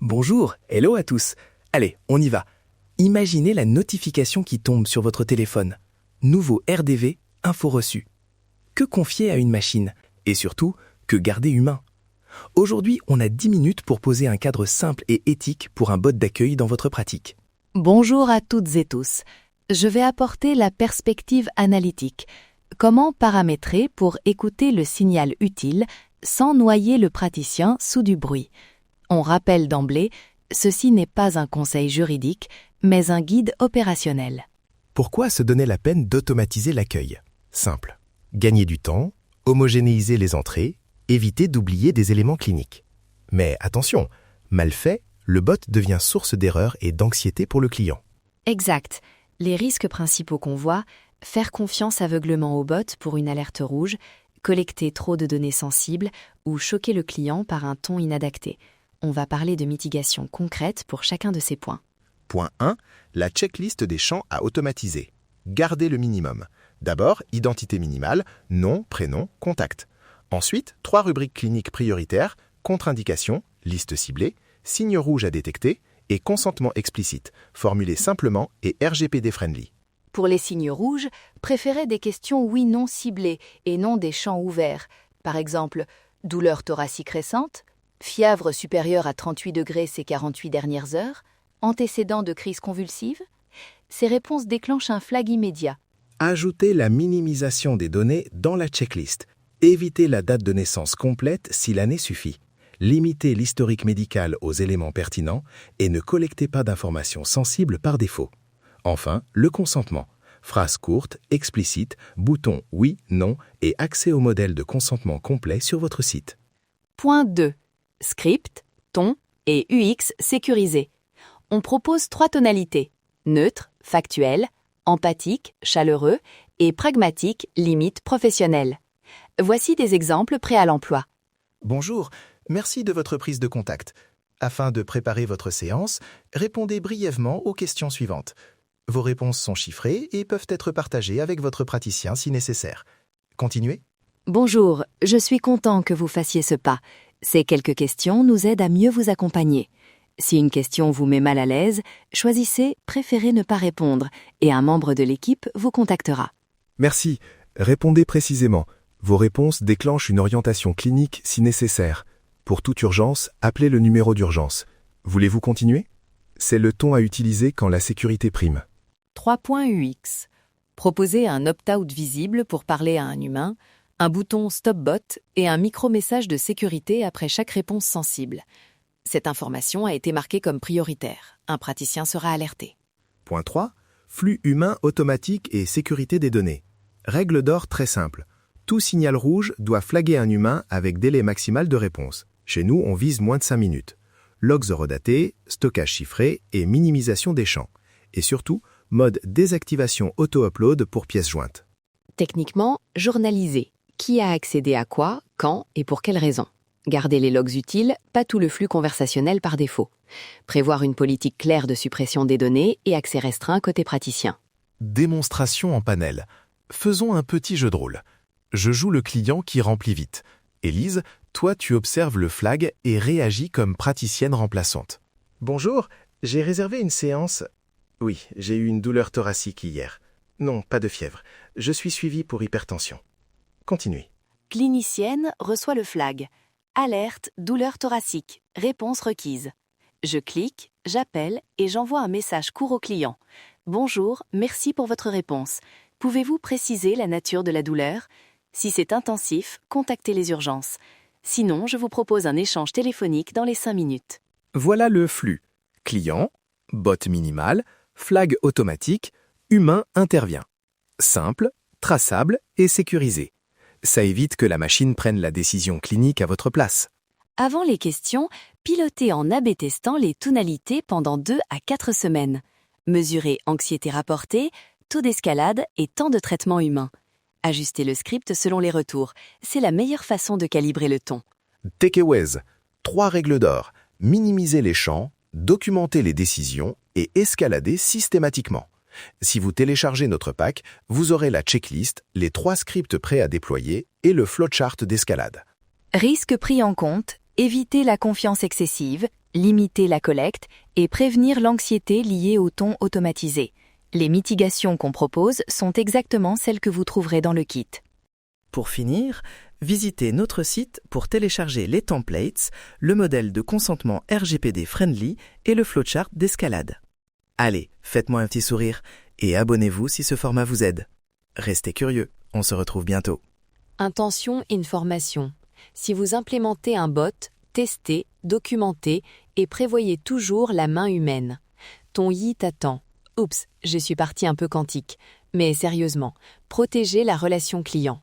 Bonjour, hello à tous. Allez, on y va. Imaginez la notification qui tombe sur votre téléphone. Nouveau RDV, info reçue. Que confier à une machine? Et surtout, que garder humain? Aujourd'hui, on a 10 minutes pour poser un cadre simple et éthique pour un bot d'accueil dans votre pratique. Bonjour à toutes et tous. Je vais apporter la perspective analytique. Comment paramétrer pour écouter le signal utile sans noyer le praticien sous du bruit? On rappelle d'emblée, ceci n'est pas un conseil juridique, mais un guide opérationnel. Pourquoi se donner la peine d'automatiser l'accueil? Simple. Gagner du temps, homogénéiser les entrées, éviter d'oublier des éléments cliniques. Mais attention, mal fait, le bot devient source d'erreurs et d'anxiété pour le client. Exact. Les risques principaux qu'on voit, faire confiance aveuglément au bot pour une alerte rouge, collecter trop de données sensibles ou choquer le client par un ton inadapté. On va parler de mitigation concrète pour chacun de ces points. Point 1. La checklist des champs à automatiser. Gardez le minimum. D'abord, identité minimale, nom, prénom, contact. Ensuite, 3 rubriques cliniques prioritaires, contre-indication, liste ciblée, signes rouges à détecter et consentement explicite, formulé simplement et RGPD friendly. Pour les signes rouges, préférez des questions oui-non ciblées et non des champs ouverts. Par exemple, douleur thoracique récente, fièvre supérieure à 38 degrés ces 48 dernières heures, antécédent de crise convulsive. Ces réponses déclenchent un flag immédiat. Ajoutez la minimisation des données dans la checklist. Évitez la date de naissance complète si l'année suffit. Limitez l'historique médical aux éléments pertinents et ne collectez pas d'informations sensibles par défaut. Enfin, le consentement. Phrase courte, explicite, bouton oui, non et accès au modèle de consentement complet sur votre site. Point 2. Script, ton et UX sécurisé. On propose 3 tonalités: neutre, factuel, empathique, chaleureux et pragmatique, limite professionnelle. Voici des exemples prêts à l'emploi. Bonjour, merci de votre prise de contact. Afin de préparer votre séance, répondez brièvement aux questions suivantes. Vos réponses sont chiffrées et peuvent être partagées avec votre praticien si nécessaire. Continuez. Bonjour, je suis content que vous fassiez ce pas. Ces quelques questions nous aident à mieux vous accompagner. Si une question vous met mal à l'aise, choisissez « Préférez ne pas répondre » et un membre de l'équipe vous contactera. Merci. Répondez précisément. Vos réponses déclenchent une orientation clinique si nécessaire. Pour toute urgence, appelez le numéro d'urgence. Voulez-vous continuer? C'est le ton à utiliser quand la sécurité prime. 3 points UX. Proposez un opt-out visible pour parler à un humain, un bouton Stop Bot et un micro-message de sécurité après chaque réponse sensible. Cette information a été marquée comme prioritaire. Un praticien sera alerté. Point 3. Flux humain automatique et sécurité des données. Règle d'or très simple. Tout signal rouge doit flaguer un humain avec délai maximal de réponse. Chez nous, on vise moins de 5 minutes. Logs horodatés, stockage chiffré et minimisation des champs. Et surtout, mode désactivation auto-upload pour pièces jointes. Techniquement, journaliser. Qui a accédé à quoi, quand et pour quelles raisons. Garder les logs utiles, pas tout le flux conversationnel par défaut. Prévoir une politique claire de suppression des données et accès restreint côté praticien. Démonstration en panel. Faisons un petit jeu de rôle. Je joue le client qui remplit vite. Élise, toi tu observes le flag et réagis comme praticienne remplaçante. Bonjour, j'ai réservé une séance. Oui, j'ai eu une douleur thoracique hier. Non, pas de fièvre. Je suis suivi pour hypertension. Continuez. Clinicienne reçoit le flag. Alerte, douleur thoracique. Réponse requise. Je clique, j'appelle et j'envoie un message court au client. Bonjour, merci pour votre réponse. Pouvez-vous préciser la nature de la douleur? Si c'est intensif, contactez les urgences. Sinon, je vous propose un échange téléphonique dans les 5 minutes. Voilà le flux. Client, bot minimal, flag automatique, humain intervient. Simple, traçable et sécurisé. Ça évite que la machine prenne la décision clinique à votre place. Avant les questions, pilotez en A/B testant les tonalités pendant 2 à 4 semaines. Mesurez anxiété rapportée, taux d'escalade et temps de traitement humain. Ajustez le script selon les retours. C'est la meilleure façon de calibrer le ton. Takeaways. 3 règles d'or. Minimiser les champs, documenter les décisions et escalader systématiquement. Si vous téléchargez notre pack, vous aurez la checklist, les 3 scripts prêts à déployer et le flowchart d'escalade. Risque pris en compte, évitez la confiance excessive, limiter la collecte et prévenir l'anxiété liée au ton automatisé. Les mitigations qu'on propose sont exactement celles que vous trouverez dans le kit. Pour finir, visitez notre site pour télécharger les templates, le modèle de consentement RGPD friendly et le flowchart d'escalade. Allez, faites-moi un petit sourire et abonnez-vous si ce format vous aide. Restez curieux, on se retrouve bientôt. Intention information. Si vous implémentez un bot, testez, documentez et prévoyez toujours la main humaine. Ton yi t'attend. Oups, je suis partie un peu quantique. Mais sérieusement, protégez la relation client.